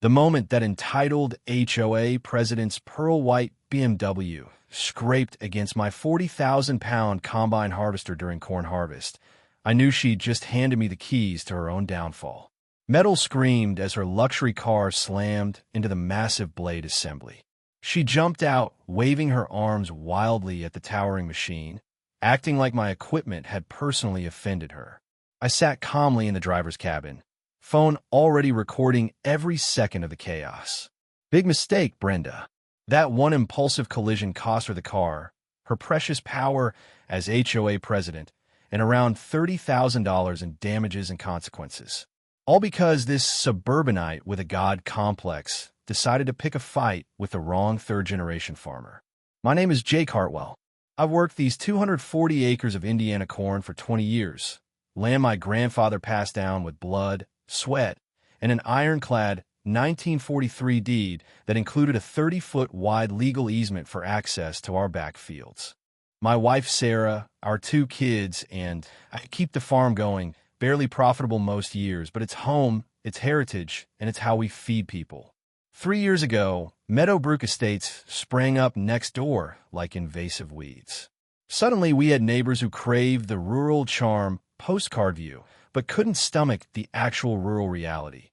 The moment that entitled HOA president's pearl white BMW scraped against my 40,000-pound combine harvester during corn harvest, I knew she'd just handed me the keys to her own downfall. Metal screamed as her luxury car slammed into the massive blade assembly. She jumped out, waving her arms wildly at the towering machine, acting like my equipment had personally offended her. I sat calmly in the driver's cabin, phone already recording every second of the chaos. Big mistake, Brenda. That one impulsive collision cost her the car, her precious power as HOA president, and around $30,000 in damages and consequences. All because this suburbanite with a God complex decided to pick a fight with the wrong third-generation farmer. My name is Jake Hartwell. I've worked these 240 acres of Indiana corn for 20 years, land my grandfather passed down with blood, sweat, and an ironclad 1943 deed that included a 30-foot wide legal easement for access to our back fields. My wife, Sarah, our 2 kids, and I keep the farm going, barely profitable most years, but it's home, it's heritage, and it's how we feed people. 3 years ago, Meadowbrook Estates sprang up next door like invasive weeds. Suddenly, we had neighbors who craved the rural charm postcard view, but couldn't stomach the actual rural reality.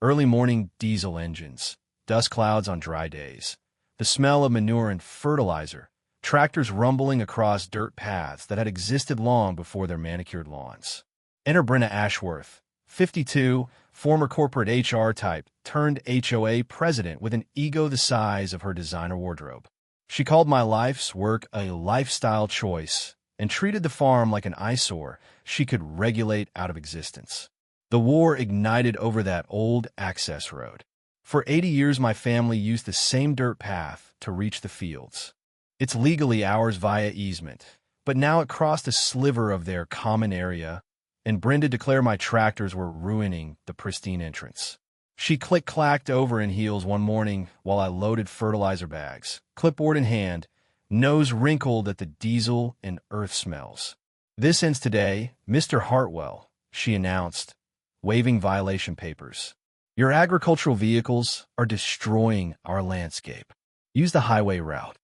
Early morning diesel engines, dust clouds on dry days, the smell of manure and fertilizer, tractors rumbling across dirt paths that had existed long before their manicured lawns. Enter Brenna Ashworth, 52, former corporate HR type, turned HOA president with an ego the size of her designer wardrobe. She called my life's work a lifestyle choice and treated the farm like an eyesore she could regulate out of existence. The war ignited over that old access road. For 80 years, my family used the same dirt path to reach the fields. It's legally ours via easement, but now it crossed a sliver of their common area, and Brenda declared my tractors were ruining the pristine entrance. She click-clacked over in heels one morning while I loaded fertilizer bags, clipboard in hand, nose wrinkled at the diesel and earth smells. "This ends today, Mr. Hartwell," she announced, waving violation papers. "Your agricultural vehicles are destroying our landscape. Use the highway route."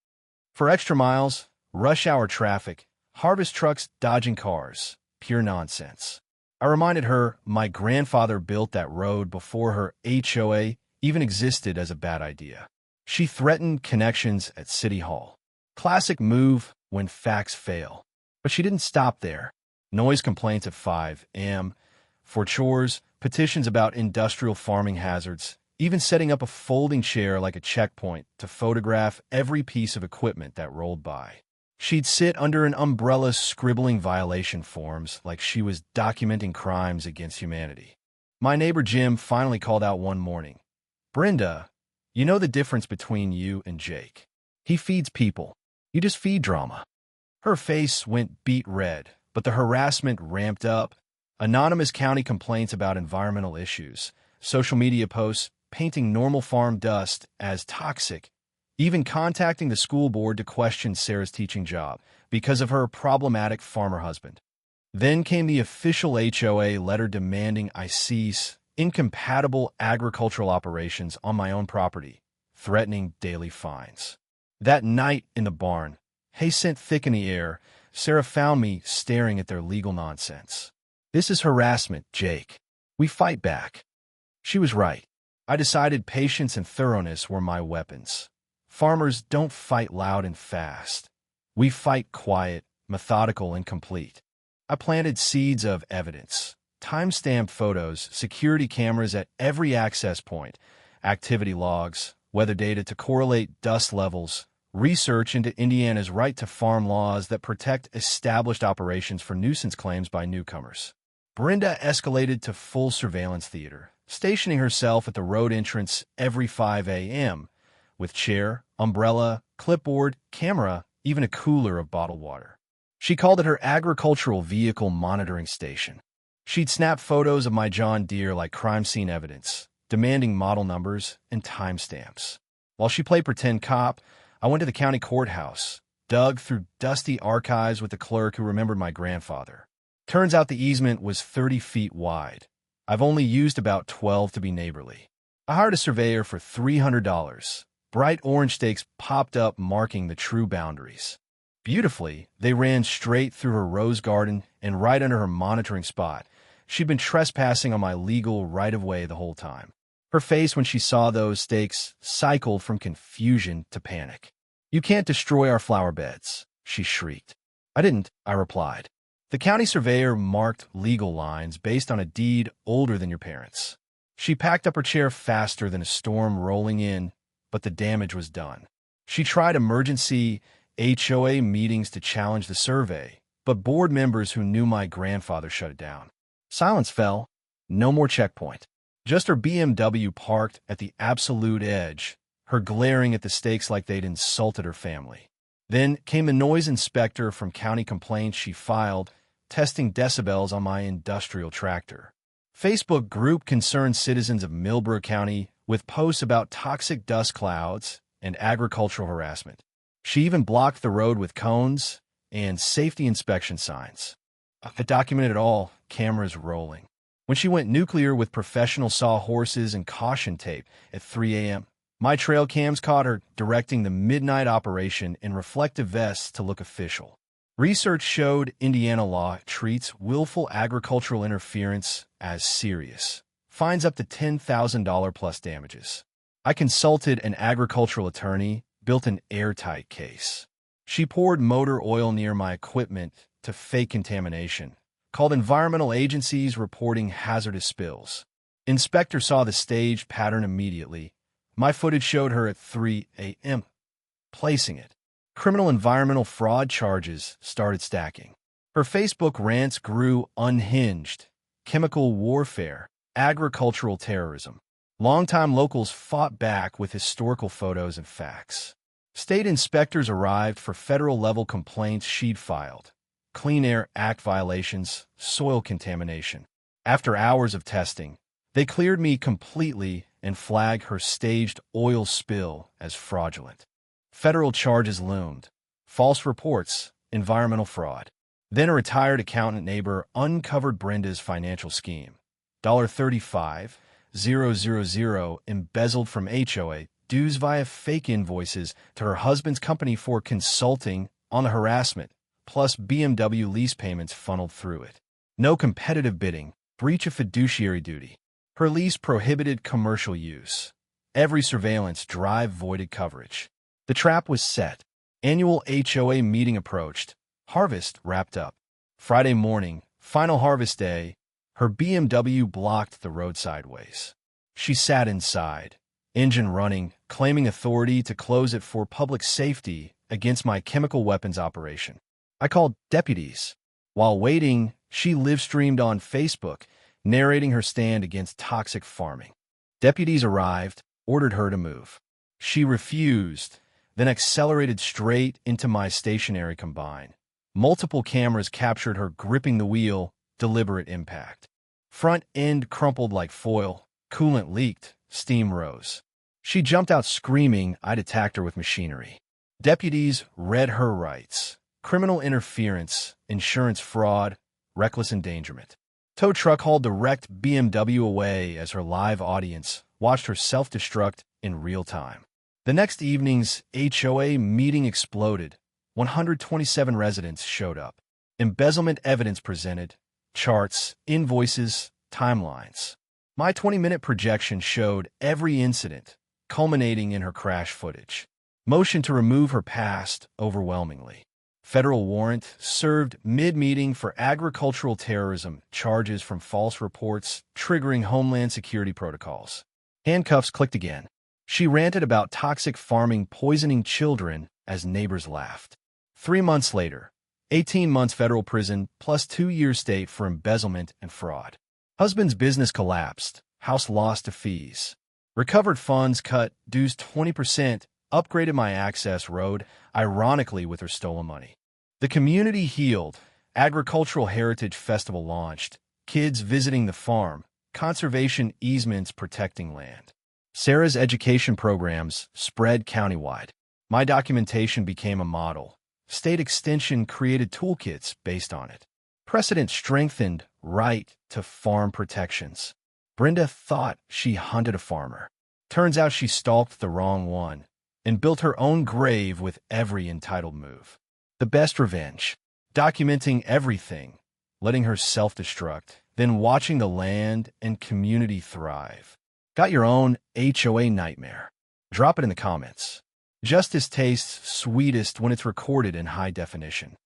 For extra miles, rush hour traffic, harvest trucks dodging cars, pure nonsense. I reminded her my grandfather built that road before her HOA even existed as a bad idea. She threatened connections at City Hall. Classic move when facts fail. But she didn't stop there. Noise complaints at 5 a.m. for chores, petitions about industrial farming hazards, even setting up a folding chair like a checkpoint to photograph every piece of equipment that rolled by. She'd sit under an umbrella scribbling violation forms like she was documenting crimes against humanity. My neighbor Jim finally called out one morning, "Brenda, you know the difference between you and Jake. He feeds people. You just feed drama." Her face went beet red, but the harassment ramped up. Anonymous county complaints about environmental issues, social media posts painting normal farm dust as toxic, even contacting the school board to question Sarah's teaching job because of her problematic farmer husband. Then came the official HOA letter demanding I cease incompatible agricultural operations on my own property, threatening daily fines. That night in the barn, hay scent thick in the air, Sarah found me staring at their legal nonsense. "This is harassment, Jake. We fight back." She was right. I decided patience and thoroughness were my weapons. Farmers don't fight loud and fast. We fight quiet, methodical, and complete. I planted seeds of evidence, time-stamped photos, security cameras at every access point, activity logs, weather data to correlate dust levels, research into Indiana's right to farm laws that protect established operations for nuisance claims by newcomers. Brenda escalated to full surveillance theater, stationing herself at the road entrance every 5 a.m., with chair, umbrella, clipboard, camera, even a cooler of bottled water. She called it her agricultural vehicle monitoring station. She'd snap photos of my John Deere like crime scene evidence, demanding model numbers and timestamps. While she played pretend cop, I went to the county courthouse, dug through dusty archives with the clerk who remembered my grandfather. Turns out the easement was 30 feet wide. I've only used about 12 to be neighborly. I hired a surveyor for $300. Bright orange stakes popped up, marking the true boundaries. Beautifully, they ran straight through her rose garden and right under her monitoring spot. She'd been trespassing on my legal right-of-way the whole time. Her face when she saw those stakes cycled from confusion to panic. "You can't destroy our flower beds," she shrieked. "I didn't," I replied. "The county surveyor marked legal lines based on a deed older than your parents." She packed up her chair faster than a storm rolling in, but the damage was done. She tried emergency HOA meetings to challenge the survey, but board members who knew my grandfather shut it down. Silence fell. No more checkpoint. Just her BMW parked at the absolute edge, her glaring at the stakes like they'd insulted her family. Then came the noise inspector from county complaints she filed, testing decibels on my industrial tractor. Facebook group concerned citizens of Millbrook County with posts about toxic dust clouds and agricultural harassment. She even blocked the road with cones and safety inspection signs. I documented it all, cameras rolling. When she went nuclear with professional sawhorses and caution tape at 3 a.m., my trail cams caught her directing the midnight operation in reflective vests to look official. Research showed Indiana law treats willful agricultural interference as serious. Fines up to $10,000 plus damages. I consulted an agricultural attorney, built an airtight case. She poured motor oil near my equipment to fake contamination, called environmental agencies reporting hazardous spills. Inspector saw the staged pattern immediately. My footage showed her at 3 a.m. placing it. Criminal environmental fraud charges started stacking. Her Facebook rants grew unhinged. Chemical warfare, agricultural terrorism. Longtime locals fought back with historical photos and facts. State inspectors arrived for federal-level complaints she'd filed. Clean Air Act violations, soil contamination. After hours of testing, they cleared me completely and flagged her staged oil spill as fraudulent. Federal charges loomed. False reports, environmental fraud. Then a retired accountant neighbor uncovered Brenda's financial scheme. $35,000 embezzled from HOA dues via fake invoices to her husband's company for consulting on the harassment, plus BMW lease payments funneled through it. No competitive bidding, breach of fiduciary duty. Her lease prohibited commercial use. Every surveillance drive voided coverage. The trap was set. Annual HOA meeting approached. Harvest wrapped up. Friday morning, final harvest day, her BMW blocked the road sideways. She sat inside, engine running, claiming authority to close it for public safety against my chemical weapons operation. I called deputies. While waiting, she live-streamed on Facebook, narrating her stand against toxic farming. Deputies arrived, ordered her to move. She refused, then accelerated straight into my stationary combine. Multiple cameras captured her gripping the wheel, deliberate impact. Front end crumpled like foil, coolant leaked, steam rose. She jumped out screaming I'd attacked her with machinery. Deputies read her rights: criminal interference, insurance fraud, reckless endangerment. Tow truck hauled the wrecked BMW away as her live audience watched her self-destruct in real time. The next evening's HOA meeting exploded. 127 residents showed up. Embezzlement evidence presented, charts, invoices, timelines. My 20-minute projection showed every incident, culminating in her crash footage. Motion to remove her past overwhelmingly. Federal warrant served mid-meeting for agricultural terrorism, charges from false reports triggering Homeland Security protocols. Handcuffs clicked again. She ranted about toxic farming poisoning children as neighbors laughed. 3 months later, 18 months federal prison plus 2 years state for embezzlement and fraud. Husband's business collapsed, house lost to fees. Recovered funds cut, dues 20%, upgraded my access road, ironically with her stolen money. The community healed, agricultural heritage festival launched, kids visiting the farm, conservation easements protecting land. Sarah's education programs spread countywide. My documentation became a model. State Extension created toolkits based on it. Precedent strengthened right to farm protections. Brenda thought she hunted a farmer. Turns out she stalked the wrong one and built her own grave with every entitled move. The best revenge, documenting everything, letting her self-destruct, then watching the land and community thrive. Got your own HOA nightmare? Drop it in the comments. Justice tastes sweetest when it's recorded in high definition.